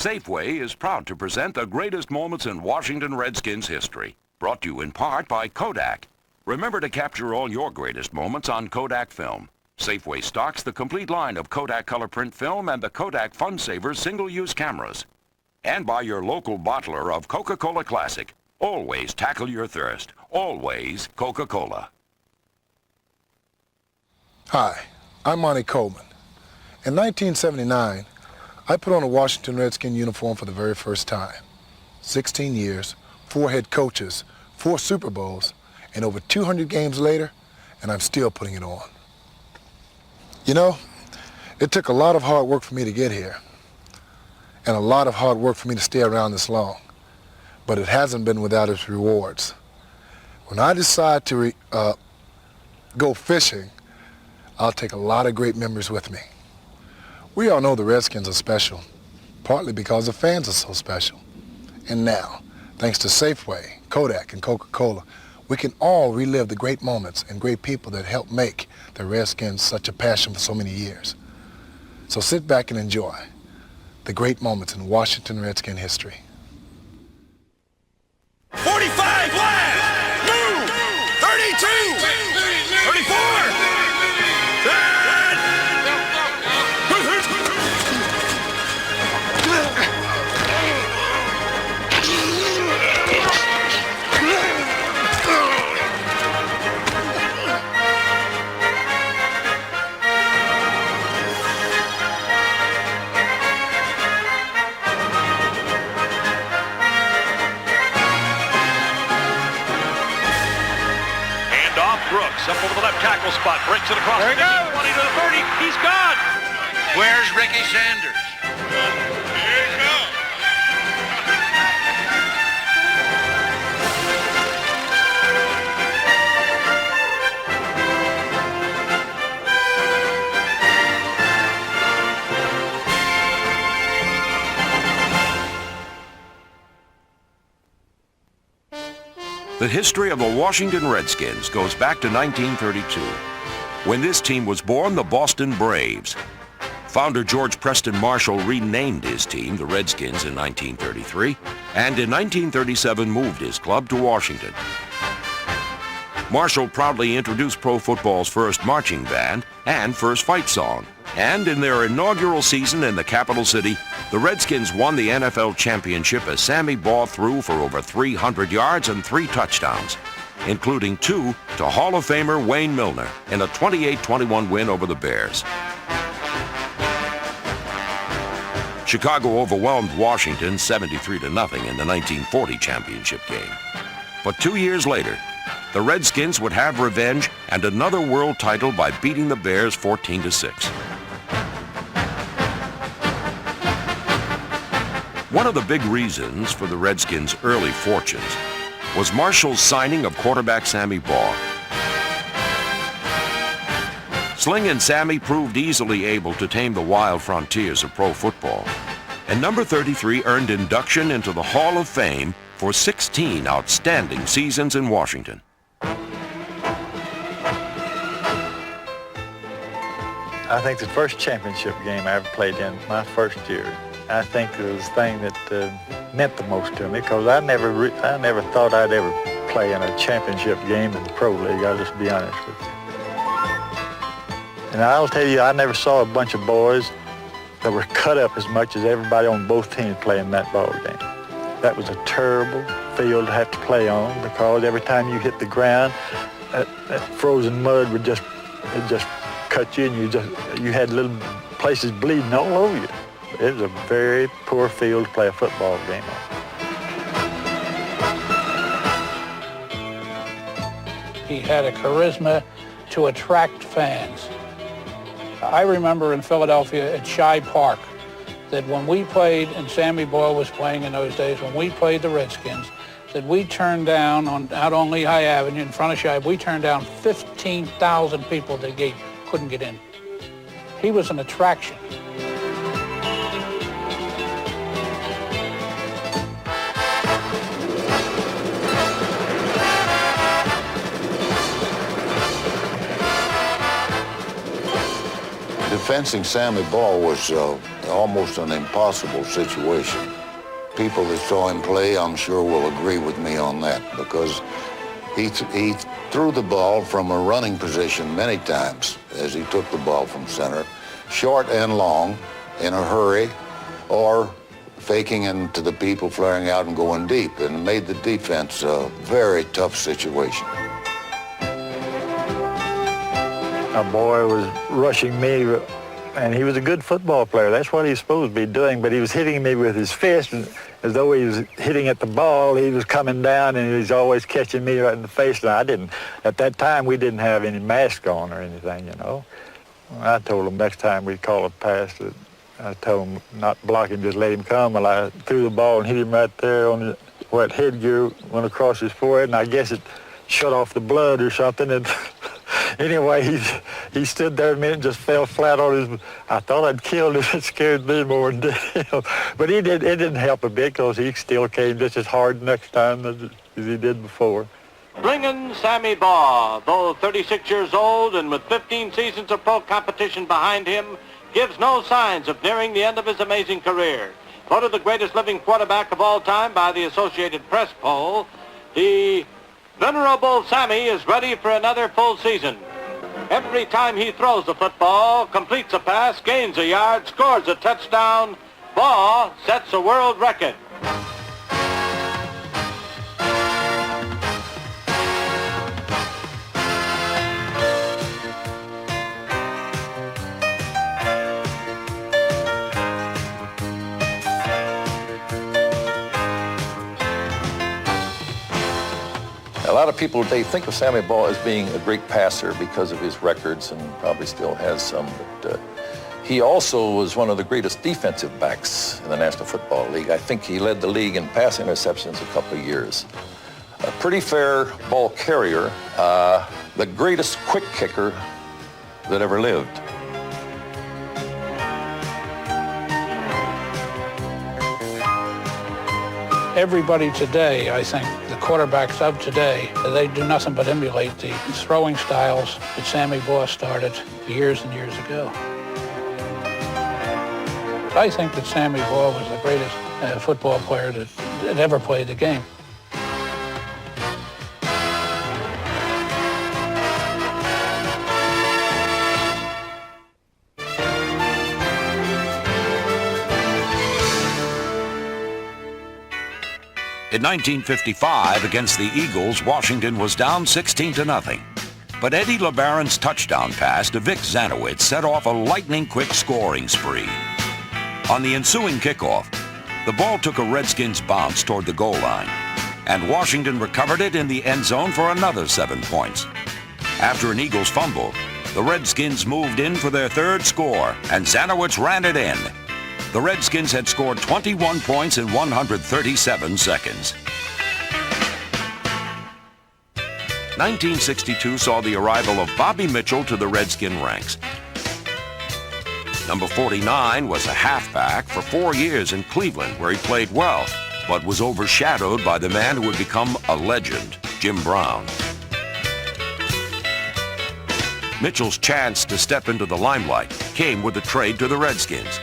Safeway is proud to present the greatest moments in Washington Redskins history. Brought to you in part by Kodak. Remember to capture all your greatest moments on Kodak film. Safeway stocks the complete line of Kodak color print film and the Kodak Fun Saver single-use cameras. And by your local bottler of Coca-Cola Classic. Always tackle your thirst. Always Coca-Cola. Hi, I'm Monty Coleman. In 1979, I put on a Washington Redskin uniform for the very first time. 16 years, 4 head coaches, 4 Super Bowls, and over 200 games later, and I'm still putting it on. You know, it took a lot of hard work for me to get here, and a lot of hard work for me to stay around this long, but it hasn't been without its rewards. When I decide to go fishing, I'll take a lot of great memories with me. We all know the Redskins are special, partly because the fans are so special. And now, thanks to Safeway, Kodak, and Coca-Cola, we can all relive the great moments and great people that helped make the Redskins such a passion for so many years. So sit back and enjoy the great moments in Washington Redskin history. 45 left! Move! 32! 34! Brooks up over the left tackle spot, breaks it across the 20 to the 30. He's gone. Where's Ricky Sanders? Here he goes. The history of the Washington Redskins goes back to 1932, when this team was born the Boston Braves. Founder George Preston Marshall renamed his team the Redskins in 1933, and in 1937 moved his club to Washington. Marshall proudly introduced pro football's first marching band and first fight song, and in their inaugural season in the capital city, the Redskins won the NFL championship as Sammy Baugh threw for over 300 yards and 3 touchdowns, including 2 to Hall of Famer Wayne Milner in a 28-21 win over the Bears. Chicago overwhelmed Washington 73-0 in the 1940 championship game. But 2 years later, the Redskins would have revenge and another world title by beating the Bears 14-6. One of the big reasons for the Redskins' early fortunes was Marshall's signing of quarterback Sammy Baugh. Sling and Sammy proved easily able to tame the wild frontiers of pro football, and number 33 earned induction into the Hall of Fame for 16 outstanding seasons in Washington. I think the first championship game I ever played in, my first year, I think it was the thing that meant the most to me, because I never thought I'd ever play in a championship game in the pro league. I'll just be honest with you. And I'll tell you, I never saw a bunch of boys that were cut up as much as everybody on both teams playing that ball game. That was a terrible field to have to play on, because every time you hit the ground, that frozen mud would just cut you, and you had little places bleeding all over you. It was a very poor field to play a football game on. He had a charisma to attract fans. I remember in Philadelphia at Shai Park that when we played, and Sammy Baugh was playing in those days, when we played the Redskins, that we turned down out on Lehigh Avenue in front of Shai, we turned down 15,000 people at the gate, couldn't get in. He was an attraction. The defending Sammy Ball was almost an impossible situation. People that saw him play, I'm sure, will agree with me on that, because he threw the ball from a running position many times as he took the ball from center, short and long, in a hurry, or faking into the people, flaring out and going deep, and it made the defense a very tough situation. A boy was rushing me, and he was a good football player. That's what he was supposed to be doing, but he was hitting me with his fist, and as though he was hitting at the ball. He was coming down, and he was always catching me right in the face. And I didn't, at that time, we didn't have any mask on or anything, you know. I told him next time we'd call a pass that I told him not block him, just let him come. Well, I threw the ball and hit him right there on where that headgear went across his forehead, and I guess it shut off the blood or something. And anyway, he stood there a minute and just fell flat on his. I thought I'd killed him. It scared me more than did him. But it didn't help a bit, because he still came just as hard next time as he did before. Bringing Sammy Baugh, though 36 years old and with 15 seasons of pro competition behind him, gives no signs of nearing the end of his amazing career. Voted the greatest living quarterback of all time by the Associated Press poll, the venerable Sammy is ready for another full season. Every time he throws the football, completes a pass, gains a yard, scores a touchdown, Baugh sets a world record. A lot of people today think of Sammy Baugh as being a great passer because of his records, and probably still has some, but he also was one of the greatest defensive backs in the National Football League. I think he led the league in pass interceptions a couple of years. A pretty fair ball carrier, the greatest quick kicker that ever lived. Everybody today, I think, the quarterbacks of today, they do nothing but emulate the throwing styles that Sammy Baugh started years and years ago. I think that Sammy Baugh was the greatest football player that ever played the game. In 1955, against the Eagles, Washington was down 16-0. But Eddie LeBaron's touchdown pass to Vic Zanowitz set off a lightning-quick scoring spree. On the ensuing kickoff, the ball took a Redskins bounce toward the goal line, and Washington recovered it in the end zone for another 7 points. After an Eagles fumble, the Redskins moved in for their third score, and Zanowitz ran it in. The Redskins had scored 21 points in 137 seconds. 1962 saw the arrival of Bobby Mitchell to the Redskin ranks. Number 49 was a halfback for 4 years in Cleveland, where he played well, but was overshadowed by the man who would become a legend, Jim Brown. Mitchell's chance to step into the limelight came with a trade to the Redskins.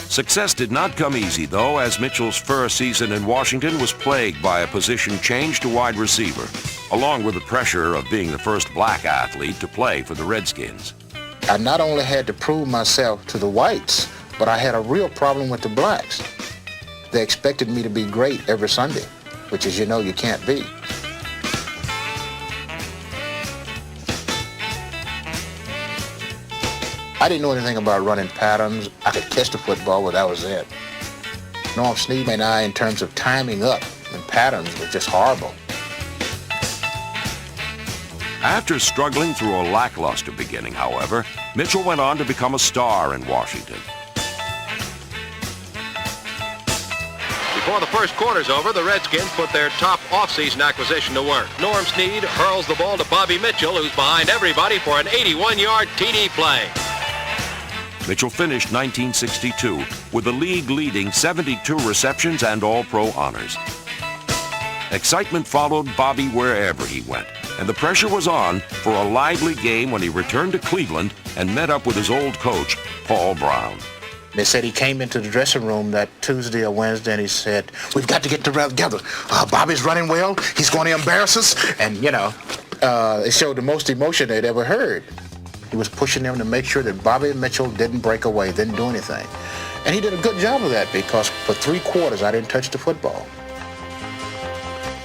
Success did not come easy, though, as Mitchell's first season in Washington was plagued by a position change to wide receiver, along with the pressure of being the first black athlete to play for the Redskins. I not only had to prove myself to the whites, but I had a real problem with the blacks. They expected me to be great every Sunday, which, as you know, you can't be. I didn't know anything about running patterns. I could catch the football, but that was it. Norm Sneed and I, in terms of timing up and patterns, were just horrible. After struggling through a lackluster beginning, however, Mitchell went on to become a star in Washington. Before the first quarter's over, the Redskins put their top offseason acquisition to work. Norm Sneed hurls the ball to Bobby Mitchell, who's behind everybody for an 81-yard TD play. Mitchell finished 1962 with the league-leading 72 receptions and All-Pro honors. Excitement followed Bobby wherever he went, and the pressure was on for a lively game when he returned to Cleveland and met up with his old coach, Paul Brown. They said he came into the dressing room that Tuesday or Wednesday and he said, "We've got to get together. Bobby's running well. He's going to embarrass us." And, it showed the most emotion they'd ever heard. He was pushing them to make sure that Bobby Mitchell didn't break away, didn't do anything. And he did a good job of that because for 3 quarters I didn't touch the football.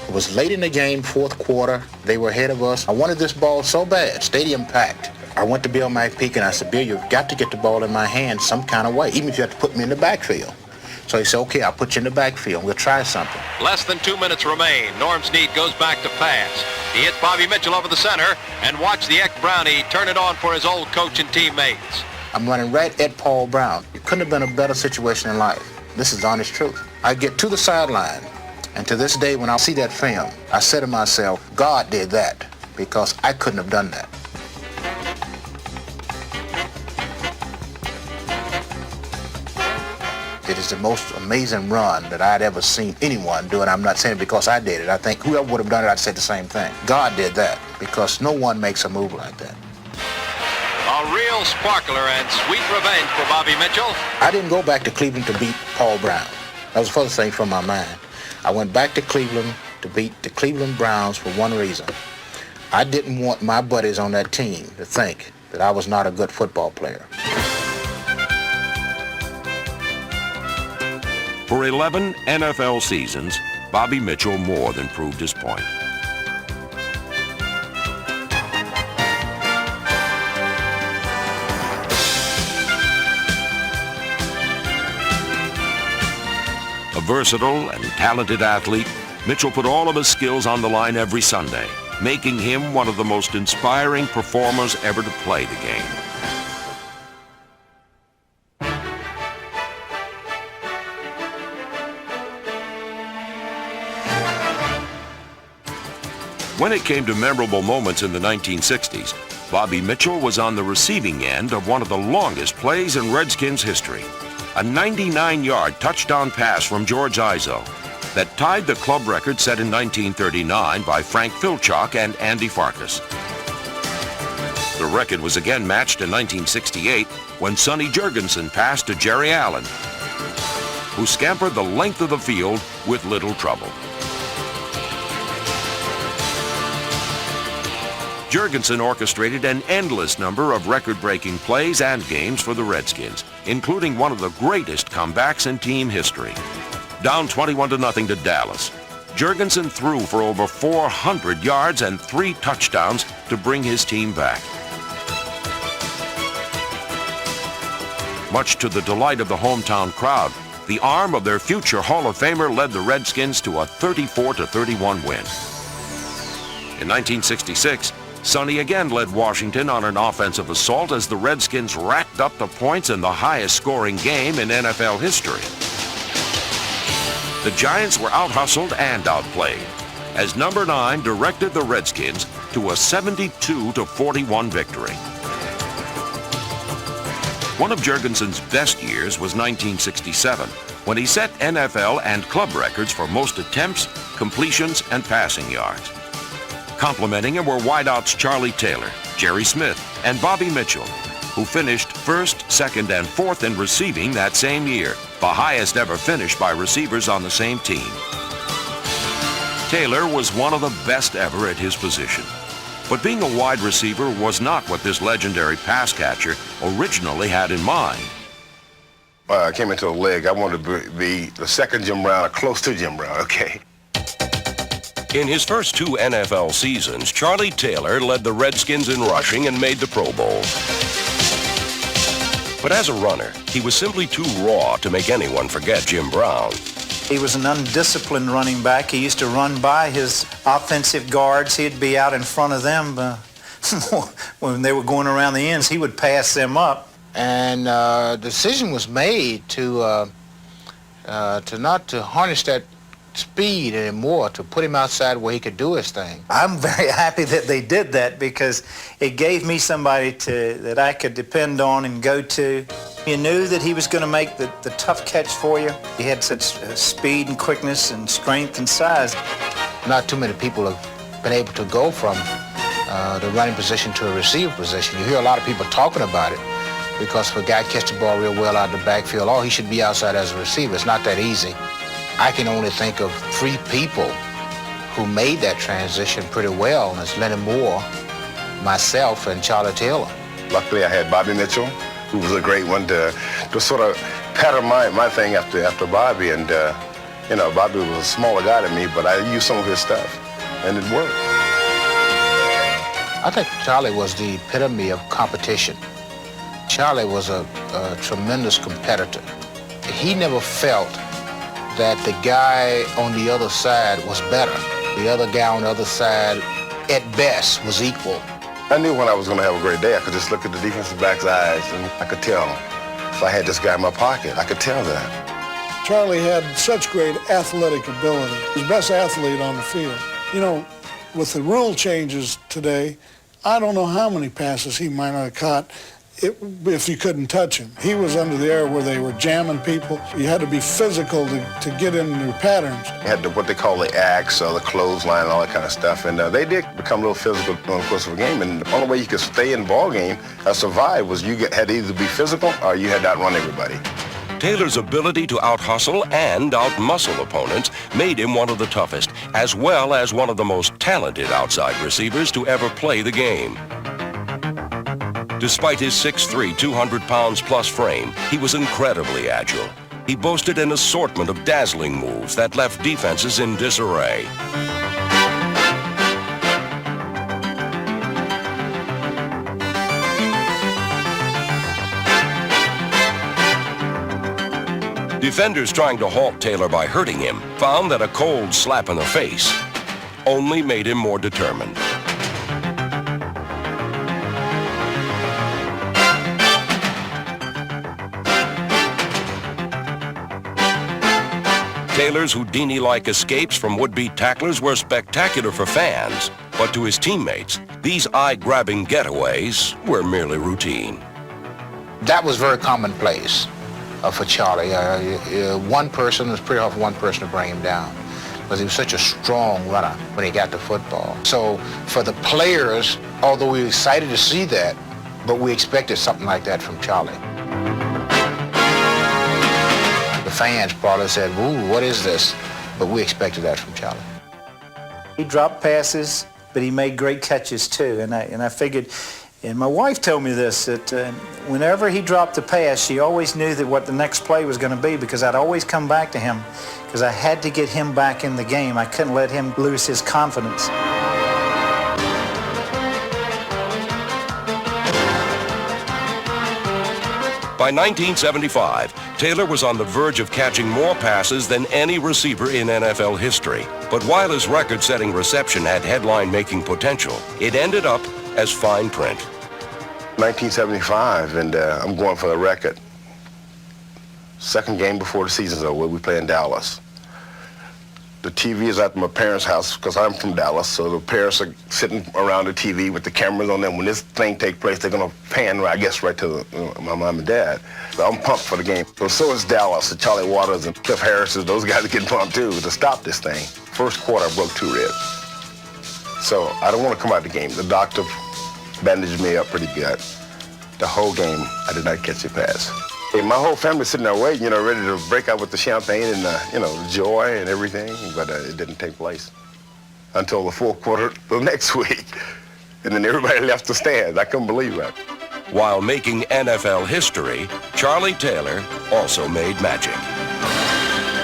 It was late in the game, 4th quarter. They were ahead of us. I wanted this ball so bad, stadium packed. I went to Bill McPeak and I said, "Bill, you've got to get the ball in my hand some kind of way, even if you have to put me in the backfield." So he said, "Okay, I'll put you in the backfield. We'll try something." Less than 2 minutes remain. Norm Snead goes back to pass. He hits Bobby Mitchell over the center, and watch the ex-Brownie turn it on for his old coach and teammates. I'm running right at Paul Brown. It couldn't have been a better situation in life. This is honest truth. I get to the sideline, and to this day when I see that film, I say to myself, God did that because I couldn't have done that. It is the most amazing run that I'd ever seen anyone do, and I'm not saying it because I did it. I think whoever would have done it, I'd say the same thing. God did that because no one makes a move like that. A real sparkler and sweet revenge for Bobby Mitchell. I didn't go back to Cleveland to beat Paul Brown. That was the first thing from my mind. I went back to Cleveland to beat the Cleveland Browns for one reason. I didn't want my buddies on that team to think that I was not a good football player. For 11 NFL seasons, Bobby Mitchell more than proved his point. A versatile and talented athlete, Mitchell put all of his skills on the line every Sunday, making him one of the most inspiring performers ever to play the game. When it came to memorable moments in the 1960s, Bobby Mitchell was on the receiving end of one of the longest plays in Redskins history. A 99-yard touchdown pass from George Izzo that tied the club record set in 1939 by Frank Filchock and Andy Farkas. The record was again matched in 1968 when Sonny Jurgensen passed to Jerry Allen, who scampered the length of the field with little trouble. Jurgensen orchestrated an endless number of record-breaking plays and games for the Redskins, including one of the greatest comebacks in team history. Down 21-0 to Dallas, Jurgensen threw for over 400 yards and 3 touchdowns to bring his team back. Much to the delight of the hometown crowd, the arm of their future Hall of Famer led the Redskins to a 34-31 win. In 1966, Sonny again led Washington on an offensive assault as the Redskins racked up the points in the highest scoring game in NFL history. The Giants were out-hustled and outplayed as number 9 directed the Redskins to a 72-41 victory. One of Jurgensen's best years was 1967, when he set NFL and club records for most attempts, completions, and passing yards. Complementing him were wideouts Charlie Taylor, Jerry Smith, and Bobby Mitchell, who finished 1st, 2nd, and 4th in receiving that same year, the highest ever finish by receivers on the same team. Taylor was one of the best ever at his position. But being a wide receiver was not what this legendary pass catcher originally had in mind. I came into the league, I wanted to be the second Jim Brown, or close to Jim Brown, okay? In his first 2 NFL seasons, Charlie Taylor led the Redskins in rushing and made the Pro Bowl. But as a runner, he was simply too raw to make anyone forget Jim Brown. He was an undisciplined running back. He used to run by his offensive guards. He'd be out in front of them when they were going around the ends. He would pass them up. And the decision was made to not to harness that speed anymore, to put him outside where he could do his thing. I'm very happy that they did that because it gave me somebody that I could depend on and go to. You knew that he was going to make the tough catch for you. He had such speed and quickness and strength and size. Not too many people have been able to go from the running position to a receiver position. You hear a lot of people talking about it because if a guy catches the ball real well out of the backfield, oh, he should be outside as a receiver. It's not that easy. I can only think of 3 people who made that transition pretty well, and it's Lenny Moore, myself, and Charlie Taylor. Luckily, I had Bobby Mitchell, who was a great one to sort of pattern my thing after Bobby. And, you know, Bobby was a smaller guy than me, but I used some of his stuff, and it worked. I think Charlie was the epitome of competition. Charlie was a tremendous competitor. He never felt that the guy on the other side was better. The other guy on the other side, at best, was equal. I knew when I was going to have a great day. I could just look at the defensive back's eyes, and I could tell. If I had this guy in my pocket, I could tell that. Charlie had such great athletic ability. He was the best athlete on the field. You know, with the rule changes today, I don't know how many passes he might not have caught if you couldn't touch him. He was under the air where they were jamming people. You had to be physical to get into patterns. They had what they call the axe or the clothesline and all that kind of stuff. And they did become a little physical during the course of a game. And the only way you could stay in the ball game or survive was you had to either be physical or you had to outrun everybody. Taylor's ability to out-hustle and out-muscle opponents made him one of the toughest, as well as one of the most talented outside receivers to ever play the game. Despite his 6'3", 200 pounds plus frame, he was incredibly agile. He boasted an assortment of dazzling moves that left defenses in disarray. Defenders trying to halt Taylor by hurting him found that a cold slap in the face only made him more determined. Taylor's Houdini-like escapes from would-be tacklers were spectacular for fans, but to his teammates, these eye-grabbing getaways were merely routine. That was very commonplace for Charlie. One person, it was pretty hard for one person to bring him down because he was such a strong runner when he got the football. So for the players, although we were excited to see that, but we expected something like that from Charlie. The fans probably said, "Ooh, what is this?" But we expected that from Charlie. He dropped passes, but he made great catches too. And I figured, and my wife told me this, that whenever he dropped a pass, she always knew that what the next play was going to be because I'd always come back to him because I had to get him back in the game. I couldn't let him lose his confidence. By 1975, Taylor was on the verge of catching more passes than any receiver in NFL history. But while his record-setting reception had headline-making potential, it ended up as fine print. 1975, and I'm going for the record. Second game before the season's over, we play in Dallas. The TV is at my parents' house because I'm from Dallas, so the parents are sitting around the TV with the cameras on them. When this thing takes place, they're going to pan, I guess, right to my mom and dad. So I'm pumped for the game. So is Dallas, and Charlie Waters and Cliff Harris, those guys are getting pumped too to stop this thing. First quarter, I broke 2 ribs. So I don't want to come out of the game. The doctor bandaged me up pretty good. The whole game, I did not catch a pass. Hey, my whole family sitting there waiting, ready to break out with the champagne and, the joy and everything, but it didn't take place until the fourth quarter the next week. And then everybody left the stands. I couldn't believe that. While making NFL history, Charlie Taylor also made magic.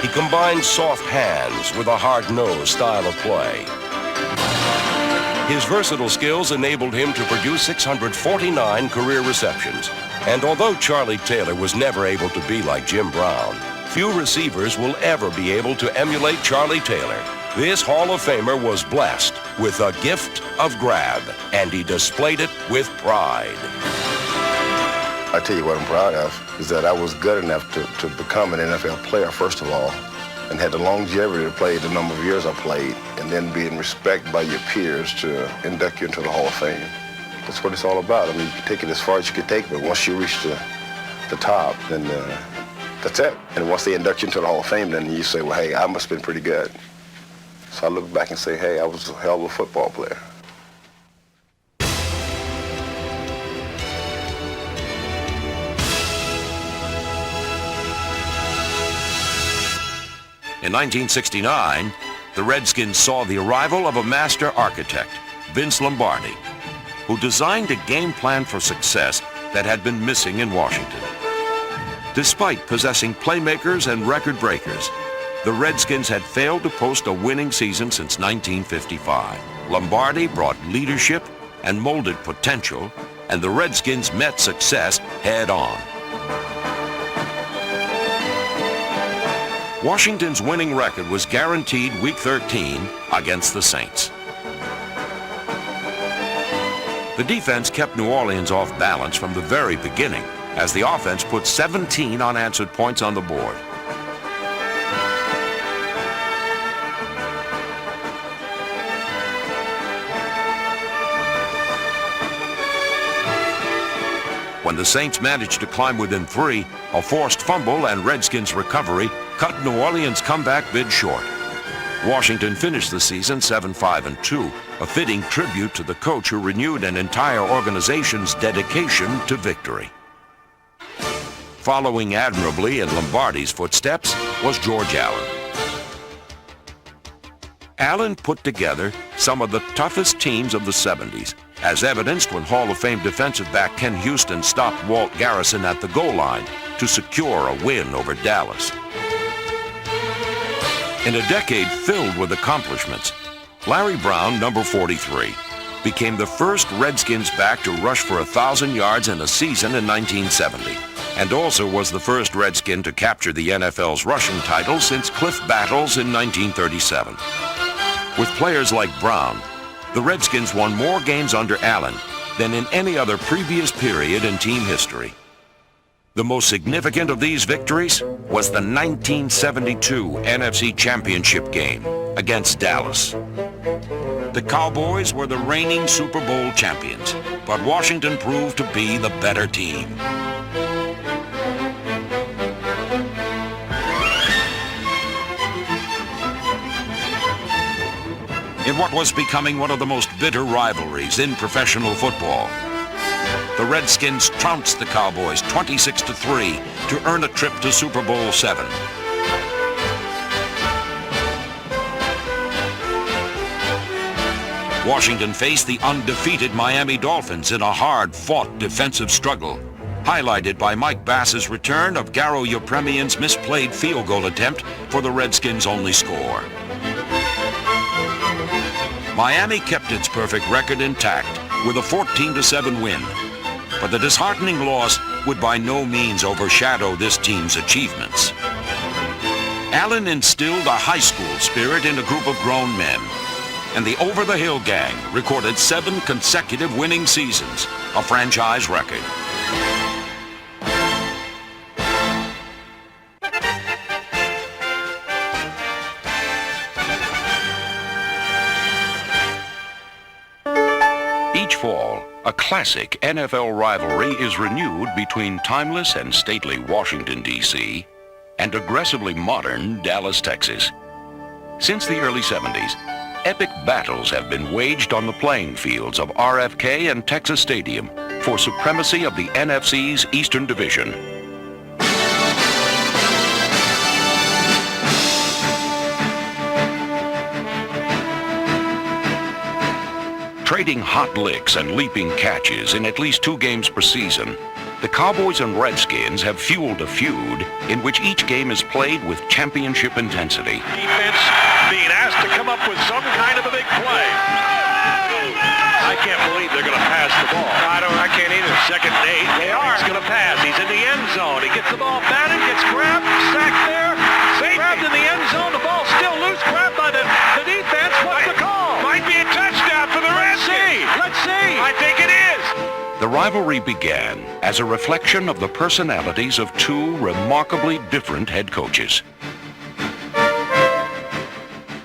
He combined soft hands with a hard-nosed style of play. His versatile skills enabled him to produce 649 career receptions. And although Charlie Taylor was never able to be like Jim Brown, few receivers will ever be able to emulate Charlie Taylor. This Hall of Famer was blessed with a gift of grab, and he displayed it with pride. I tell you what I'm proud of is that I was good enough to become an NFL player, first of all, and had the longevity to play the number of years I played, and then being respected by your peers to induct you into the Hall of Fame. That's what it's all about. I mean, you can take it as far as you can take it, but once you reach the top, then that's it. And once they induct you into the Hall of Fame, then you say, well, hey, I must have been pretty good. So I look back and say, hey, I was a hell of a football player. In 1969, the Redskins saw the arrival of a master architect, Vince Lombardi, who designed a game plan for success that had been missing in Washington. Despite possessing playmakers and record breakers, the Redskins had failed to post a winning season since 1955. Lombardi brought leadership and molded potential, and the Redskins met success head on. Washington's winning record was guaranteed Week 13 against the Saints. The defense kept New Orleans off balance from the very beginning, as the offense put 17 unanswered points on the board. When the Saints managed to climb within 3, a forced fumble and Redskins recovery cut New Orleans' comeback bid short. Washington finished the season 7-5-2, a fitting tribute to the coach who renewed an entire organization's dedication to victory. Following admirably in Lombardi's footsteps was George Allen. Allen put together some of the toughest teams of the 70s, as evidenced when Hall of Fame defensive back Ken Houston stopped Walt Garrison at the goal line to secure a win over Dallas. In a decade filled with accomplishments, Larry Brown, number 43, became the first Redskins back to rush for 1,000 yards in a season in 1970, and also was the first Redskin to capture the NFL's rushing title since Cliff Battles in 1937. With players like Brown, the Redskins won more games under Allen than in any other previous period in team history. The most significant of these victories was the 1972 NFC Championship game against Dallas. The Cowboys were the reigning Super Bowl champions, but Washington proved to be the better team. In what was becoming one of the most bitter rivalries in professional football, the Redskins trounced the Cowboys 26-3 to earn a trip to Super Bowl VII. Washington faced the undefeated Miami Dolphins in a hard-fought defensive struggle, highlighted by Mike Bass's return of Garo Yepremian's misplayed field goal attempt for the Redskins' only score. Miami kept its perfect record intact with a 14-7 win, but the disheartening loss would by no means overshadow this team's achievements. Allen instilled a high school spirit in a group of grown men, and the Over the Hill Gang recorded 7 consecutive winning seasons, a franchise record. Each fall, a classic NFL rivalry is renewed between timeless and stately Washington, D.C. and aggressively modern Dallas, Texas. Since the early 70s, epic battles have been waged on the playing fields of RFK and Texas Stadium for supremacy of the NFC's Eastern Division. Trading hot licks and leaping catches in at least 2 games per season, the Cowboys and Redskins have fueled a feud in which each game is played with championship intensity. Defense being asked to come up with some kind of a big play. I can't believe they're going to pass the ball. I can't either. 2nd and 8. They are. He's going to pass. He's in the end zone. He gets the ball batted, gets grabbed, sacked there. Grabbed in the end zone. The ball still loose. Grabbed by the defense. What's the call? Might be a touchdown for the Redskins. Let's see. I think it is. The rivalry began as a reflection of the personalities of 2 remarkably different head coaches.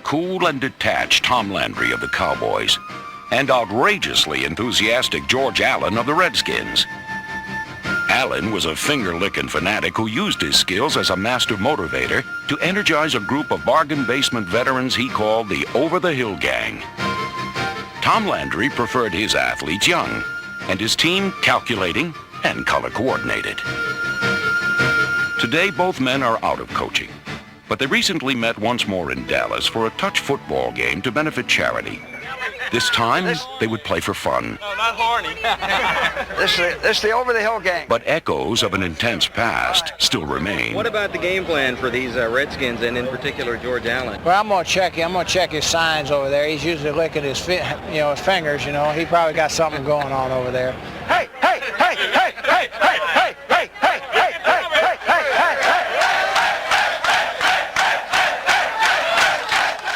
Cool and detached Tom Landry of the Cowboys, and outrageously enthusiastic George Allen of the Redskins. Allen was a finger-licking fanatic who used his skills as a master motivator to energize a group of bargain basement veterans he called the Over the Hill Gang. Tom Landry preferred his athletes young, and his team calculating and color coordinated. Today, both men are out of coaching, But they recently met once more in Dallas for a touch football game to benefit charity. This time, they would play for fun. No, not horny. This is the over-the-hill game. But echoes of an intense past still remain. What about the game plan for these Redskins, and in particular George Allen? Well, I'm gonna check his signs over there. He's usually licking his his fingers. He probably got something going on over there. Hey, hey, hey, hey, hey, hey, hey, hey, hey, hey, hey, hey, hey.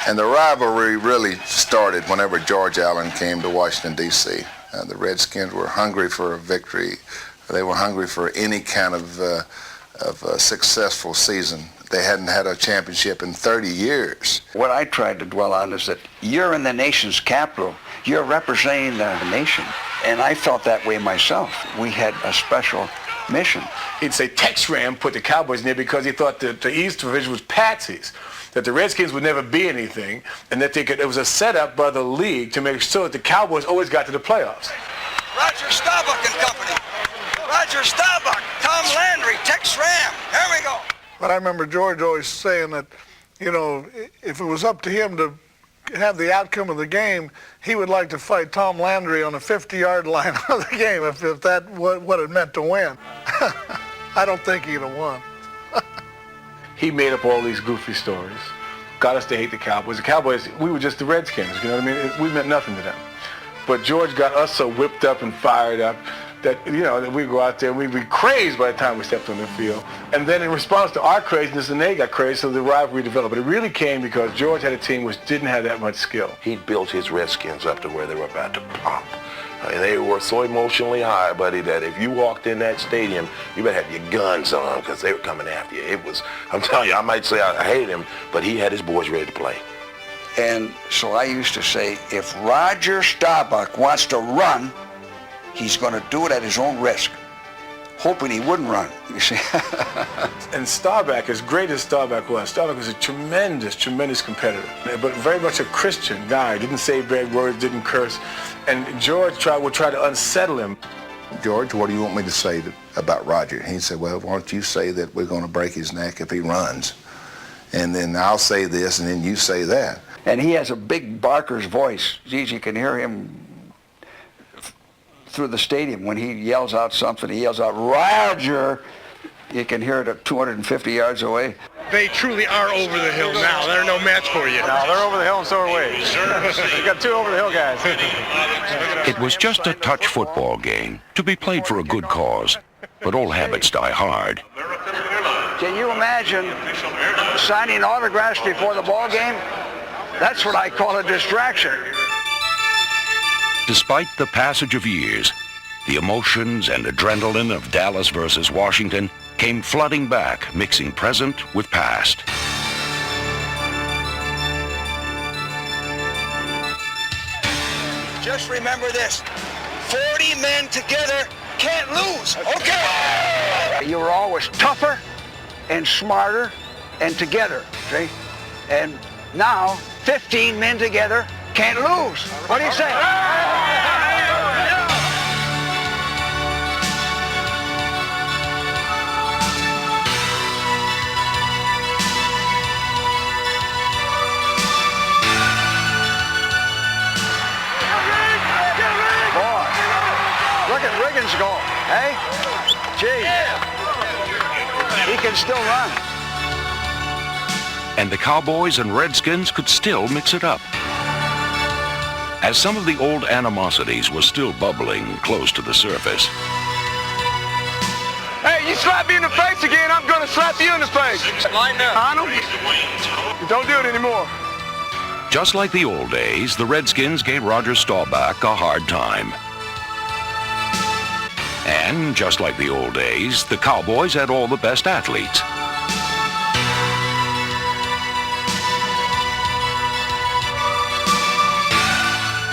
And the rivalry really started whenever George Allen came to Washington, D.C. The Redskins were hungry for a victory. They were hungry for any kind of a successful season. They hadn't had a championship in 30 years. What I tried to dwell on is that you're in the nation's capital. You're representing the nation. And I felt that way myself. We had a special mission. He'd say Tex Ram put the Cowboys in there because he thought that the East Division was patsies, that the Redskins would never be anything, and that it was a setup by the league to make sure that the Cowboys always got to the playoffs. Roger Staubach and company. Roger Staubach, Tom Landry, Tex Ram. There we go. But I remember George always saying that, if it was up to him to have the outcome of the game, he would like to fight Tom Landry on the 50-yard line of the game if that what it meant to win. I don't think he'd have won. He made up all these goofy stories, got us to hate the Cowboys. The Cowboys, we were just the Redskins, you know what I mean? We meant nothing to them. But George got us so whipped up and fired up that, that we'd go out there and we'd be crazed by the time we stepped on the field. And then in response to our craziness, and they got crazy, so the rivalry developed. But it really came because George had a team which didn't have that much skill. He built his Redskins up to where they were about to pop. And they were so emotionally high, buddy, that if you walked in that stadium, you better have your guns on because they were coming after you. It was, I'm telling you, I might say I hated him, but he had his boys ready to play. And so I used to say, if Roger Staubach wants to run, he's going to do it at his own risk, hoping he wouldn't run, you see. And Staubach, as great as Staubach was a tremendous, tremendous competitor, but very much a Christian guy. Didn't say bad words, didn't curse. And George would try to unsettle him. George, what do you want me to say about Roger? He said, well, why don't you say that we're going to break his neck if he runs? And then I'll say this, and then you say that. And he has a big barker's voice. Geez, you can hear him through the stadium. When he yells out something, he yells out, Roger! You can hear it at 250 yards away. They truly are over the hill now. They're no match for you. No, they're over the hill and so are we. We got two over the hill guys. It was just a touch football game to be played for a good cause, but old habits die hard. Can you imagine signing autographs before the ball game? That's what I call a distraction. Despite the passage of years, the emotions and adrenaline of Dallas versus Washington came flooding back, mixing present with past. Just remember this, 40 men together can't lose, okay? You were always tougher and smarter and together, see? And now, 15 men together can't lose. What do you say? Look at Riggins go, hey? Gee, he can still run. And the Cowboys and Redskins could still mix it up. As some of the old animosities were still bubbling close to the surface. Hey, you slap me in the face again, I'm going to slap you in the face. Line up. Arnold, don't do it anymore. Just like the old days, the Redskins gave Roger Staubach a hard time. And just like the old days, the Cowboys had all the best athletes.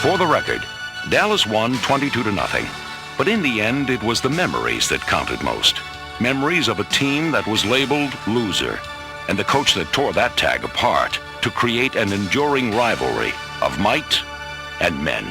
For the record, Dallas won 22-0. But in the end, it was the memories that counted most. Memories of a team that was labeled loser, and the coach that tore that tag apart to create an enduring rivalry of might and men.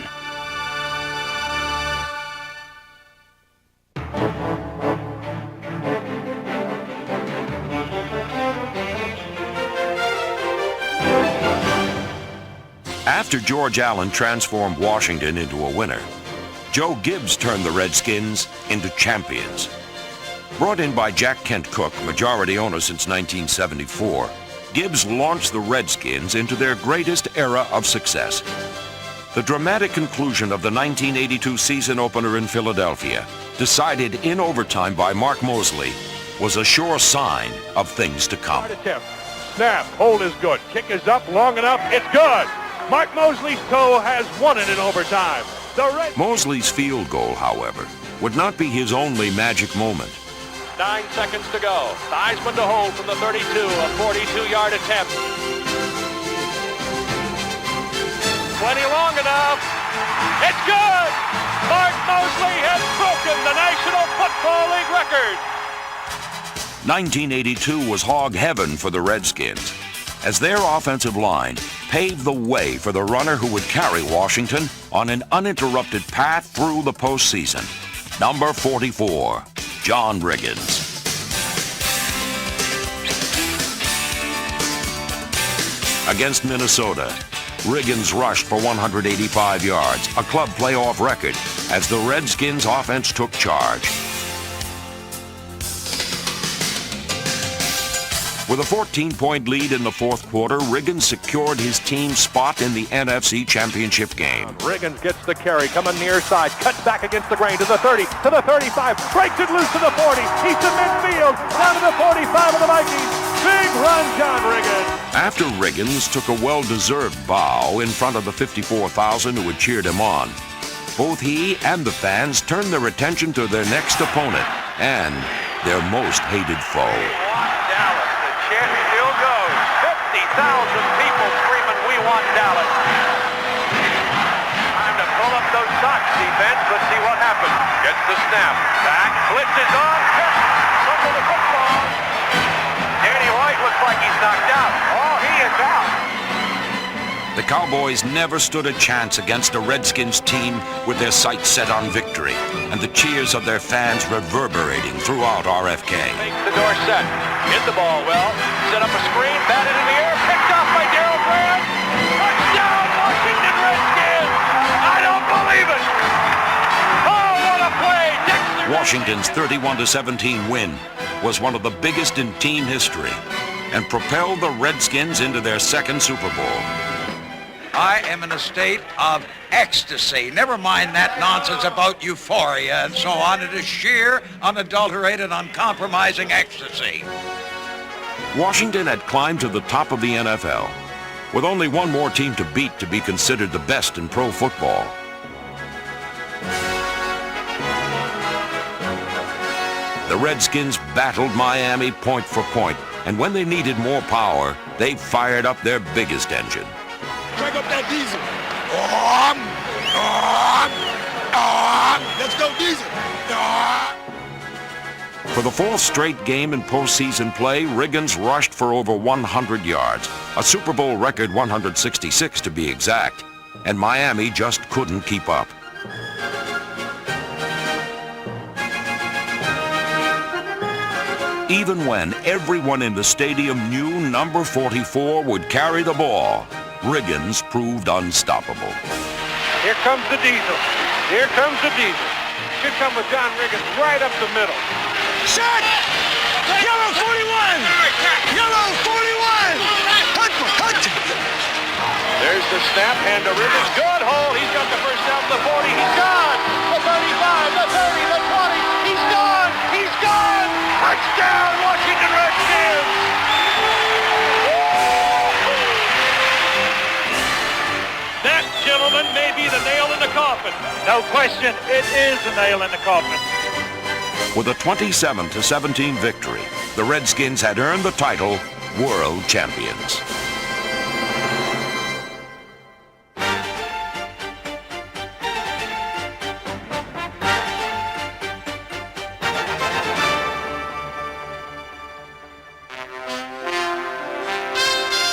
Mr. George Allen transformed Washington into a winner, Joe Gibbs turned the Redskins into champions. Brought in by Jack Kent Cooke, majority owner since 1974, Gibbs launched the Redskins into their greatest era of success. The dramatic conclusion of the 1982 season opener in Philadelphia, decided in overtime by Mark Mosley, was a sure sign of things to come. Snap, hold is good. Kick is up long enough. It's good. Mark Mosley's toe has won it in overtime. Mosley's field goal, however, would not be his only magic moment. 9 seconds to go. Theismann to hold from the 32, a 42-yard attempt. Plenty long enough. It's good! Mark Mosley has broken the National Football League record. 1982 was hog heaven for the Redskins, as their offensive line paved the way for the runner who would carry Washington on an uninterrupted path through the postseason. Number 44, John Riggins. Against Minnesota, Riggins rushed for 185 yards, a club playoff record, as the Redskins offense took charge. With a 14-point lead in the fourth quarter, Riggins secured his team's spot in the NFC Championship game. Riggins gets the carry, coming near side, cuts back against the grain to the 30, to the 35, breaks it loose to the 40. He's to midfield, down to the 45 of the Vikings. Big run, John Riggins. After Riggins took a well-deserved bow in front of the 54,000 who had cheered him on, both he and the fans turned their attention to their next opponent and their most hated foe. Still goes. 50,000 people screaming, "We want Dallas." Time to pull up those socks, defense. Let's see what happens. Gets the snap. Back. Blitzes on. Fumble the football. Danny White looks like he's knocked out. Oh, he is out. The Cowboys never stood a chance against a Redskins team with their sights set on victory and the cheers of their fans reverberating throughout RFK. Makes the door set. Hit the ball well. Set up a screen. Batted in the air. Picked off by Darryl Grant. Touchdown, Washington Redskins. I don't believe it. Oh, what a play. Washington's 31-17 win was one of the biggest in team history and propelled the Redskins into their second Super Bowl. I am in a state of ecstasy. Never mind that nonsense about euphoria and so on. It is sheer, unadulterated, uncompromising ecstasy. Washington had climbed to the top of the NFL, with only one more team to beat to be considered the best in pro football. The Redskins battled Miami point for point, and when they needed more power, they fired up their biggest engine. Crank up that diesel. Let's go diesel. For the fourth straight game in postseason play, Riggins rushed for over 100 yards, a Super Bowl record 166 to be exact, and Miami just couldn't keep up. Even when everyone in the stadium knew number 44 would carry the ball, Riggins proved unstoppable. Here comes the diesel. Here comes the diesel. Should come with John Riggins right up the middle. Shot! Yellow 41! Yellow 41! Hut! There's the snap, and to Riggins. Good hole. He's got the first down to the 40. He's gone. The 35, the 30, the 20. He's gone. He's gone. Touchdown, Washington Redskins. That, gentlemen, may be the nail in the coffin. No question, it is the nail in the coffin. With a 27-17 victory, the Redskins had earned the title World Champions.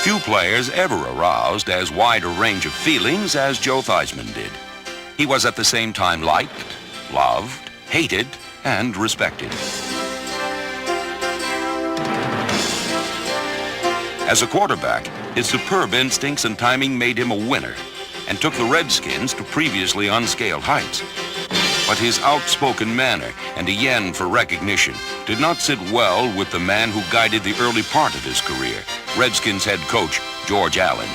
Few players ever aroused as wide a range of feelings as Joe Theismann did. He was at the same time liked, loved, hated, and respected. As a quarterback, his superb instincts and timing made him a winner. and took the Redskins to previously unscaled heights. But his outspoken manner and a yen for recognition did not sit well with the man who guided the early part of his career, Redskins head coach George Allen.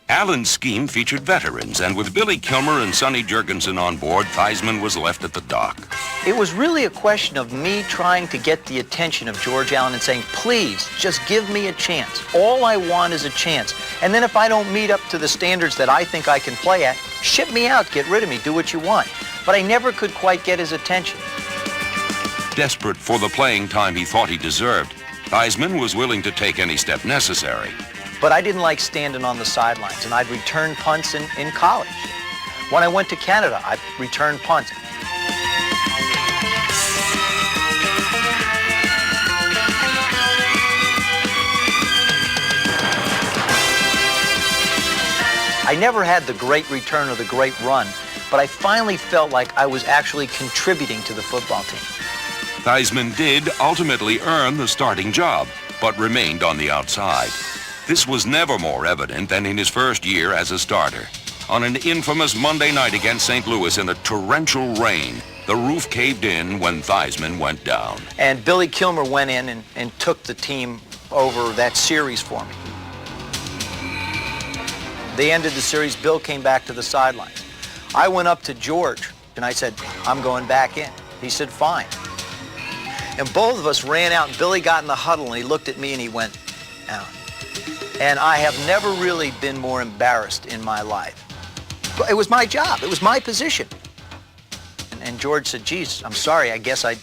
Allen's scheme featured veterans, and with Billy Kilmer and Sonny Jurgensen on board, Theismann was left at the dock. It was really a question of me trying to get the attention of George Allen and saying, please, just give me a chance. All I want is a chance. And then if I don't meet up to the standards that I think I can play at, ship me out, get rid of me, do what you want. But I never could quite get his attention. Desperate for the playing time he thought he deserved, Theismann was willing to take any step necessary. But I didn't like standing on the sidelines, and I'd return punts in college. When I went to Canada, I returned punts. I never had the great return or the great run, but I finally felt like I was actually contributing to the football team. Theismann did ultimately earn the starting job, but remained on the outside. This was never more evident than in his first year as a starter. On an infamous Monday night against St. Louis in a torrential rain, the roof caved in when Theismann went down. And Billy Kilmer went in and took the team over that series for me. They ended the series. Bill came back to the sidelines. I went up to George and I said, I'm going back in. He said, fine. And both of us ran out, and Billy got in the huddle and he looked at me and he went out. And I have never really been more embarrassed in my life. It was my job. It was my position. And George said, geez, I'm sorry. I guess I,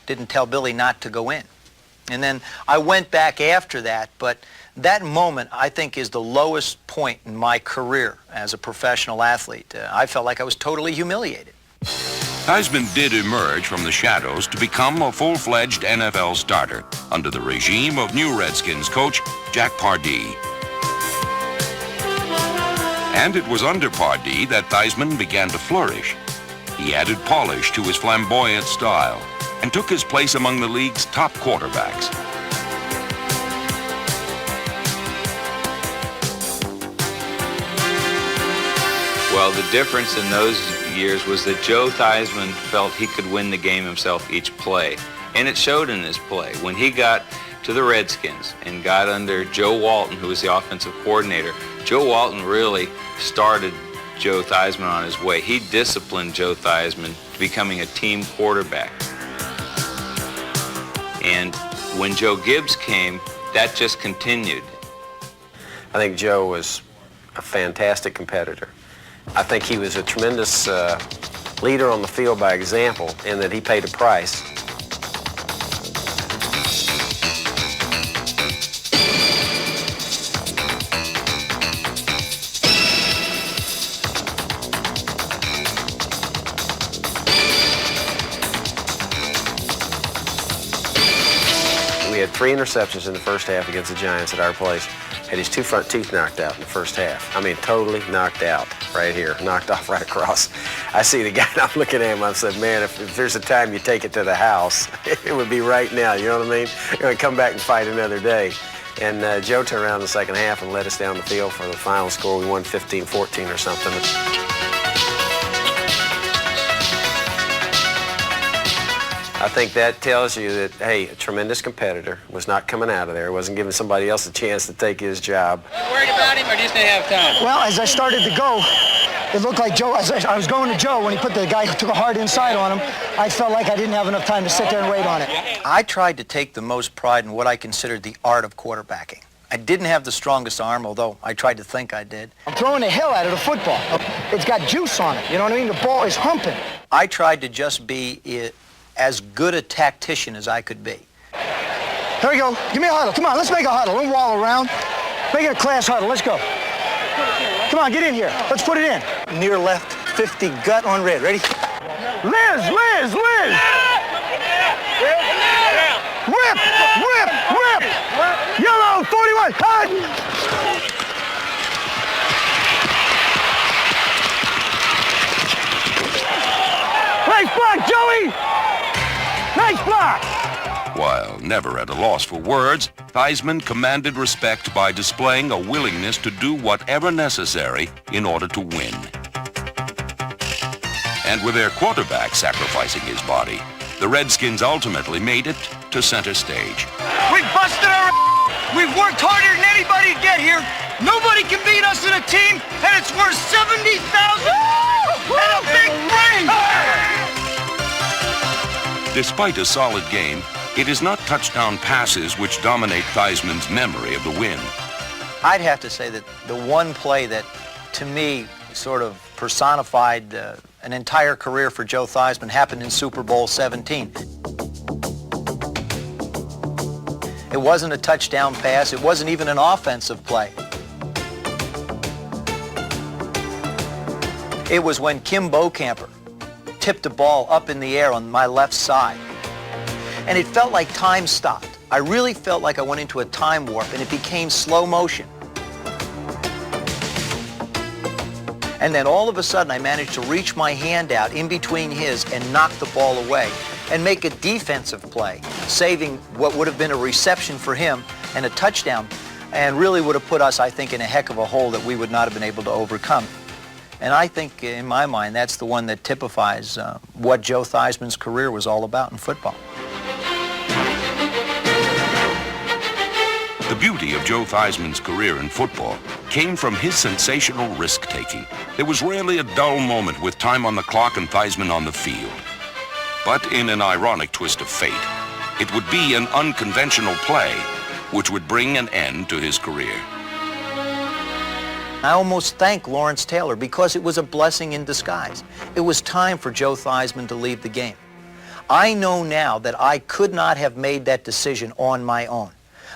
didn't tell Billy not to go in. And then I went back after that, but that moment, I think, is the lowest point in my career as a professional athlete. I felt like I was totally humiliated. Theismann did emerge from the shadows to become a full-fledged NFL starter under the regime of new Redskins coach Jack Pardee. And it was under Pardee that Theismann began to flourish. He added polish to his flamboyant style and took his place among the league's top quarterbacks. Well, the difference in those years was that Joe Theismann felt he could win the game himself each play. And it showed in his play. When he got to the Redskins and got under Joe Walton, who was the offensive coordinator, Joe Walton really started Joe Theismann on his way. He disciplined Joe Theismann to becoming a team quarterback. And when Joe Gibbs came, that just continued. I think Joe was a fantastic competitor. I think he was a tremendous leader on the field by example, in that he paid a price. We had 3 interceptions in the first half against the Giants at our place. Had his 2 front teeth knocked out in the first half. I mean, totally knocked out right here, knocked off right across. I see the guy, and I'm looking at him, I said, man, if there's a time you take it to the house, it would be right now, you know what I mean? You're going to come back and fight another day. And Joe turned around in the second half and led us down the field for the final score. We won 15-14 or something. I think that tells you that, hey, a tremendous competitor, was not coming out of there, wasn't giving somebody else a chance to take his job. You worried about him, or just didn't have time? Well, as I started to go, it looked like Joe, as I was going to Joe, when he put the guy who took a hard inside on him, I felt like I didn't have enough time to sit there and wait on it. I tried to take the most pride in what I considered the art of quarterbacking. I didn't have the strongest arm, although I tried to think I did. I'm throwing the hell out of the football. It's got juice on it, you know what I mean? The ball is humping. I tried to just be as good a tactician as I could be. Here we go. Give me a huddle. Come on, let's make a huddle. Don't wall around. Make it a class huddle. Let's go. Come on, get in here. Let's put it in. Near left, 50, gut on red. Ready? Liz! Rip! Yellow, 41, cut! Nice block, Joey! Nice block! While never at a loss for words, Theismann commanded respect by displaying a willingness to do whatever necessary in order to win. And with their quarterback sacrificing his body, the Redskins ultimately made it to center stage. We've busted our ass. We've worked harder than anybody to get here. Nobody can beat us in a team, and it's worth $70,000 and a big ring. Despite a solid game, it is not touchdown passes which dominate Theismann's memory of the win. I'd have to say that the one play that, to me, sort of personified an entire career for Joe Theismann happened in Super Bowl 17. It wasn't a touchdown pass. It wasn't even an offensive play. It was when Kim Bokamper tipped a ball up in the air on my left side. And it felt like time stopped. I really felt like I went into a time warp, and it became slow motion. And then all of a sudden, I managed to reach my hand out in between his and knock the ball away and make a defensive play, saving what would have been a reception for him and a touchdown, and really would have put us, I think, in a heck of a hole that we would not have been able to overcome. And I think, in my mind, that's the one that typifies what Joe Theismann's career was all about in football. The beauty of Joe Theismann's career in football came from his sensational risk-taking. There was rarely a dull moment with time on the clock and Theismann on the field. But in an ironic twist of fate, it would be an unconventional play which would bring an end to his career. I almost thank Lawrence Taylor because it was a blessing in disguise. It was time for Joe Theismann to leave the game. I know now that I could not have made that decision on my own.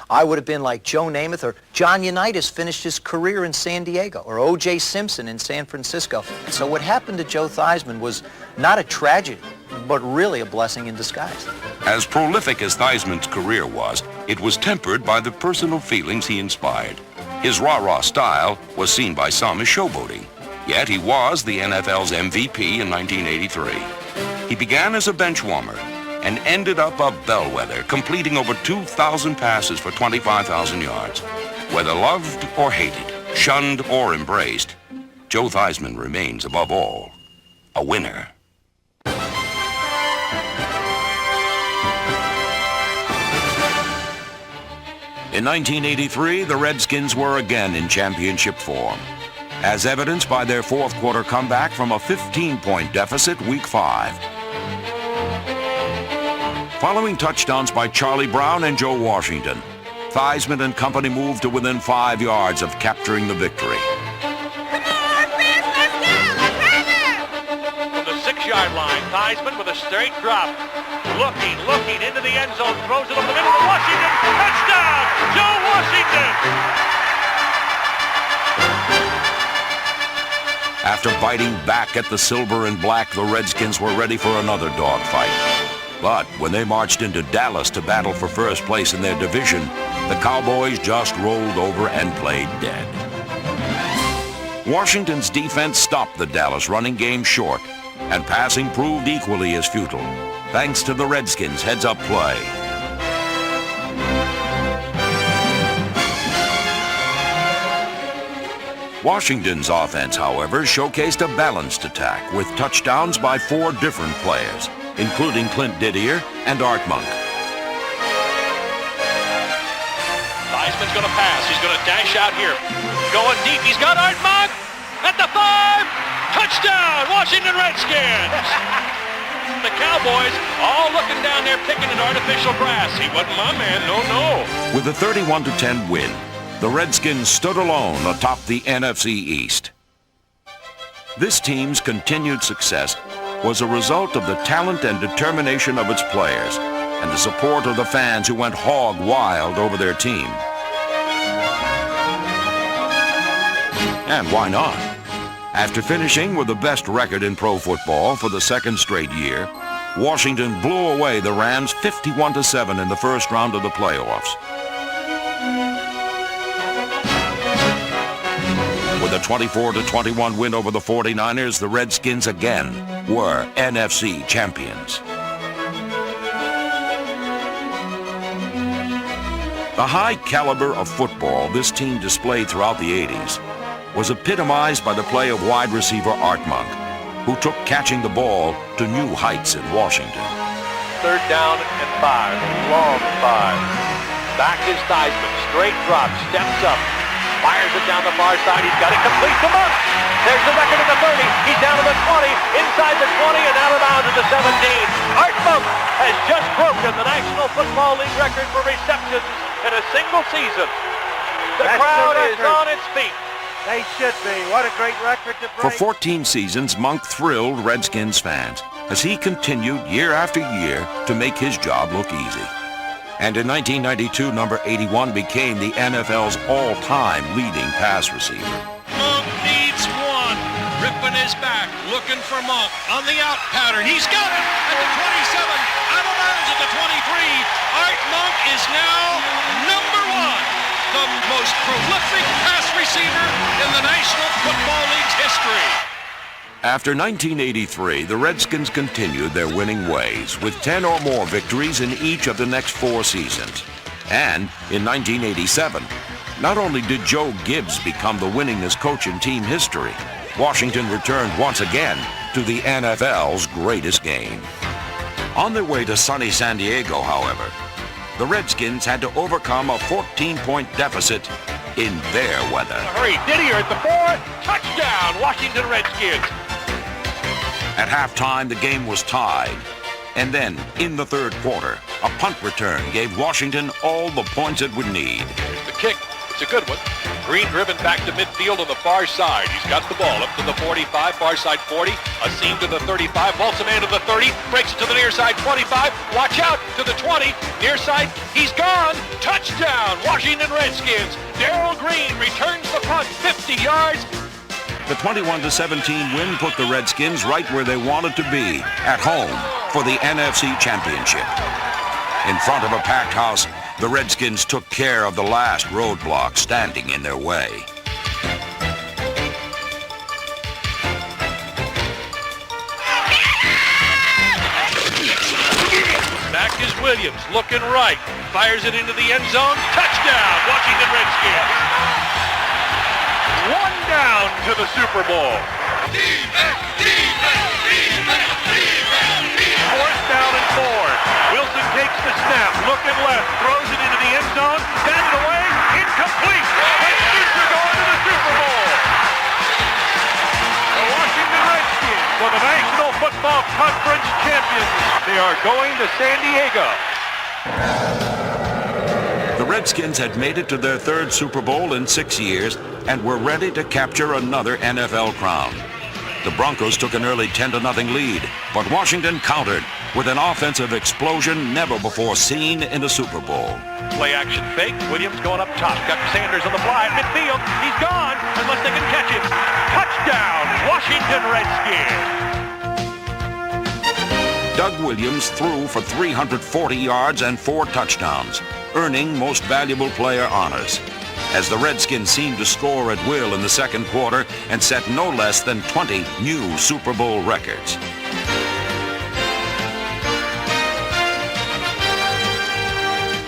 I would have been like Joe Namath, or John Unitas finished his career in San Diego, or O.J. Simpson in San Francisco. So what happened to Joe Theismann was not a tragedy, but really a blessing in disguise. As prolific as Theismann's career was, it was tempered by the personal feelings he inspired. His rah-rah style was seen by some as showboating, yet he was the NFL's MVP in 1983. He began as a bench warmer and ended up a bellwether, completing over 2,000 passes for 25,000 yards. Whether loved or hated, shunned or embraced, Joe Theismann remains, above all, a winner. In 1983, the Redskins were again in championship form, as evidenced by their fourth quarter comeback from a 15-point deficit Week 5. Following touchdowns by Charlie Brown and Joe Washington, Theismann and company moved to within 5 yards of capturing the victory. Come on, Fizz, let's go! Let's have it! From the 6-yard line, Theismann with a straight drop. Looking into the end zone, throws it over the middle to Washington. Touchdown, Joe Washington! After biting back at the silver and black, the Redskins were ready for another dogfight. But when they marched into Dallas to battle for first place in their division, the Cowboys just rolled over and played dead. Washington's defense stopped the Dallas running game short, and passing proved equally as futile, thanks to the Redskins' heads-up play. Washington's offense, however, showcased a balanced attack with touchdowns by 4 different players, including Clint Didier and Art Monk. Theismann's going to pass. He's going to dash out here. Going deep. He's got Art Monk at the 5. Touchdown, Washington Redskins. The Cowboys all looking down there picking at artificial grass. He wasn't my man, no. With a 31-10 win, the Redskins stood alone atop the NFC East. This team's continued success was a result of the talent and determination of its players and the support of the fans who went hog wild over their team. And why not? After finishing with the best record in pro football for the 2nd straight year, Washington blew away the Rams 51-7 in the first round of the playoffs. With a 24-21 win over the 49ers, the Redskins again were NFC champions. The high caliber of football this team displayed throughout the 80s was epitomized by the play of wide receiver Art Monk, who took catching the ball to new heights in Washington. 3rd down and 5, long 5. Back is Theismann, straight drop, steps up, fires it down the far side. He's got it complete to Monk. There's the record at the 30. He's down to the 20, inside the 20, and out of bounds at the 17. Art Monk has just broken the National Football League record for receptions in a single season. The crowd is on its feet. They should be. What a great record to break. For 14 seasons, Monk thrilled Redskins fans as he continued year after year to make his job look easy. And in 1992, number 81 became the NFL's all-time leading pass receiver. Monk needs one. Ripping his back, looking for Monk on the out pattern. He's got it at the 27, out of bounds at the 23. Art Monk is now number 1, the most prolific pass receiver in the National Football League's history. After 1983, the Redskins continued their winning ways with 10 or more victories in each of the next 4 seasons. And in 1987, not only did Joe Gibbs become the winningest coach in team history, Washington returned once again to the NFL's greatest game. On their way to sunny San Diego, however, the Redskins had to overcome a 14-point deficit in their weather. Hurry, Didier at the 4, touchdown, Washington Redskins. At halftime, the game was tied. And then, in the 3rd quarter, a punt return gave Washington all the points it would need. The kick, it's a good one. Green driven back to midfield on the far side. He's got the ball up to the 45, far side 40, a seam to the 35, vaults a man to the 30, breaks it to the near side 25, watch out to the 20, near side, he's gone, touchdown, Washington Redskins. Darrell Green returns the punt 50 yards. The 21-17 win put the Redskins right where they wanted to be, at home, for the NFC Championship. In front of a packed house, the Redskins took care of the last roadblock standing in their way. Back is Williams, looking right, fires it into the end zone, touchdown, Washington Redskins. 1 down to the Super Bowl. 4th down and 4. Wilson takes the snap, looking left, throws it into the end zone, batted away, incomplete. Redskins are going to the Super Bowl. The Washington Redskins are the National Football Conference champions. They are going to San Diego. The Redskins had made it to their 3rd Super Bowl in 6 years and were ready to capture another NFL crown. The Broncos took an early 10-0 lead, but Washington countered with an offensive explosion never before seen in a Super Bowl. Play action fake. Williams going up top. Got Sanders on the fly at midfield. He's gone unless they can catch him. Touchdown, Washington Redskins. Doug Williams threw for 340 yards and 4 touchdowns, earning Most Valuable Player honors, as the Redskins seemed to score at will in the 2nd quarter and set no less than 20 new Super Bowl records.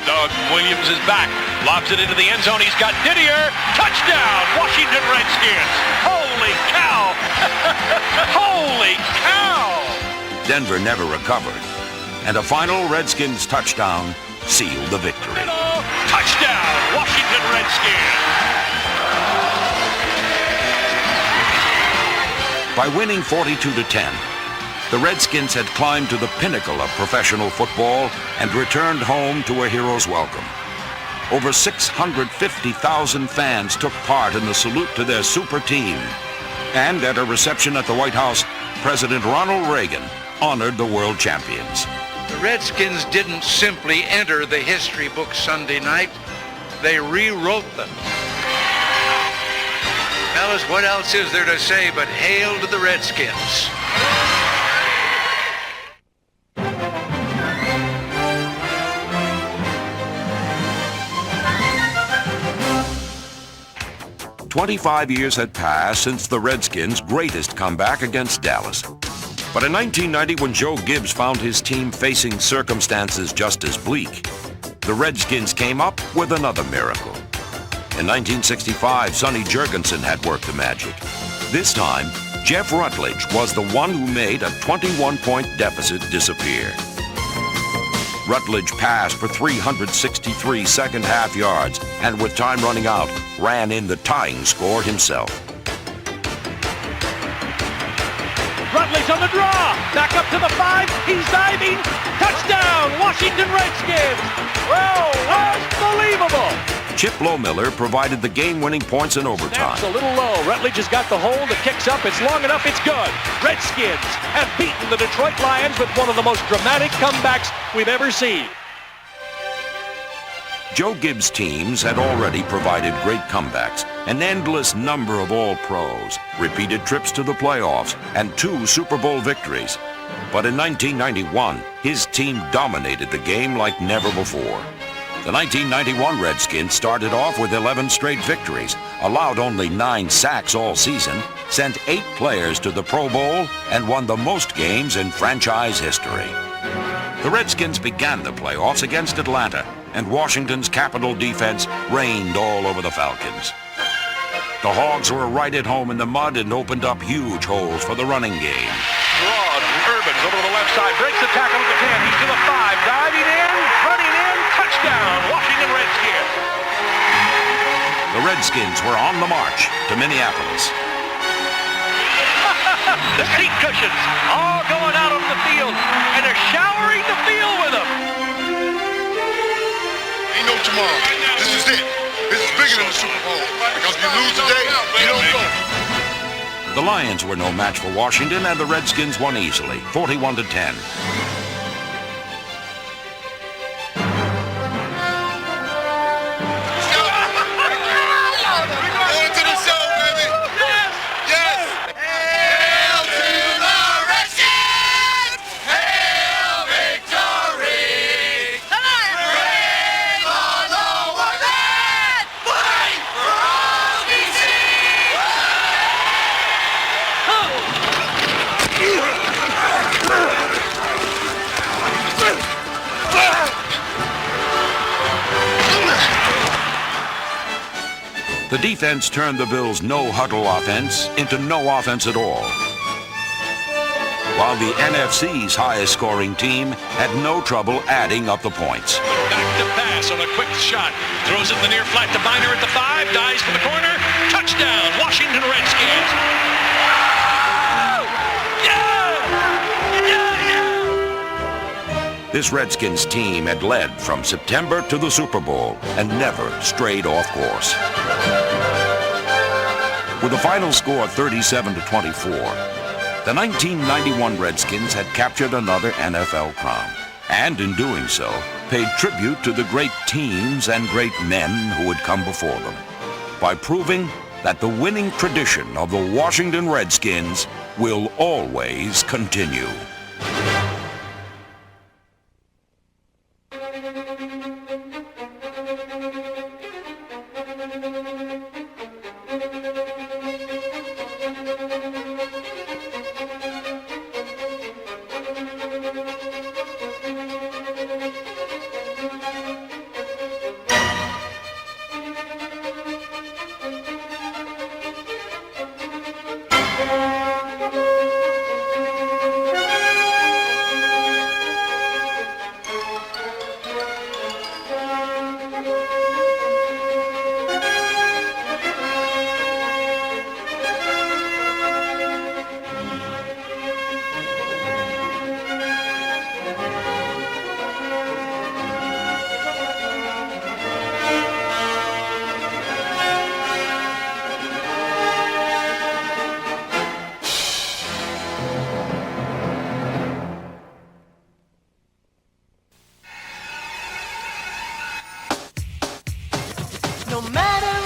Doug Williams is back, lobs it into the end zone. He's got Didier. Touchdown, Washington Redskins. Holy cow. Holy cow. Denver never recovered, and a final Redskins touchdown sealed the victory. Touchdown, Washington Redskins. By winning 42-10, the Redskins had climbed to the pinnacle of professional football and returned home to a hero's welcome. Over 650,000 fans took part in the salute to their super team. And at a reception at the White House, President Ronald Reagan honored the world champions. The Redskins didn't simply enter the history books Sunday night. They rewrote them. Fellas, what else is there to say but hail to the Redskins? "25 years had passed since the Redskins' greatest comeback against Dallas. But in 1990, when Joe Gibbs found his team facing circumstances just as bleak, the Redskins came up with another miracle. In 1965, Sonny Jurgensen had worked the magic. This time, Jeff Rutledge was the one who made a 21-point deficit disappear. Rutledge passed for 363 second-half yards, and with time running out, ran in the tying score himself. Rutledge on the draw. Back up to the 5. He's diving. Touchdown, Washington Redskins. Well, unbelievable. Chip Lowmiller provided the game-winning points in overtime. Snaps a little low. Rutledge has got the hold. The kick's up. It's long enough. It's good. Redskins have beaten the Detroit Lions with one of the most dramatic comebacks we've ever seen. Joe Gibbs' teams had already provided great comebacks, an endless number of All-Pros, repeated trips to the playoffs, and 2 Super Bowl victories. But in 1991, his team dominated the game like never before. The 1991 Redskins started off with 11 straight victories, allowed only 9 sacks all season, sent 8 players to the Pro Bowl, and won the most games in franchise history. The Redskins began the playoffs against Atlanta, and Washington's capital defense reigned all over the Falcons. The Hogs were right at home in the mud and opened up huge holes for the running game. Broad, Urbans over to the left side, breaks the tackle at the 10. He's to the 5, diving in, running in, touchdown, Washington Redskins. The Redskins were on the march to Minneapolis. The seat cushions all going out on the field, and they're showering the field with them. Ain't no tomorrow. This is it. This is bigger than the Super Bowl. Because if you lose today, you don't go. The Lions were no match for Washington, and the Redskins won easily, 41-10. The defense turned the Bills' no-huddle offense into no offense at all, while the NFC's highest-scoring team had no trouble adding up the points. Back to pass on a quick shot. Throws it in the near flat to Biner at the 5, dives for the corner. Touchdown, Washington Redskins. This Redskins team had led from September to the Super Bowl and never strayed off course. With a final score 37-24, the 1991 Redskins had captured another NFL crown, and in doing so, paid tribute to the great teams and great men who had come before them, by proving that the winning tradition of the Washington Redskins will always continue. No matter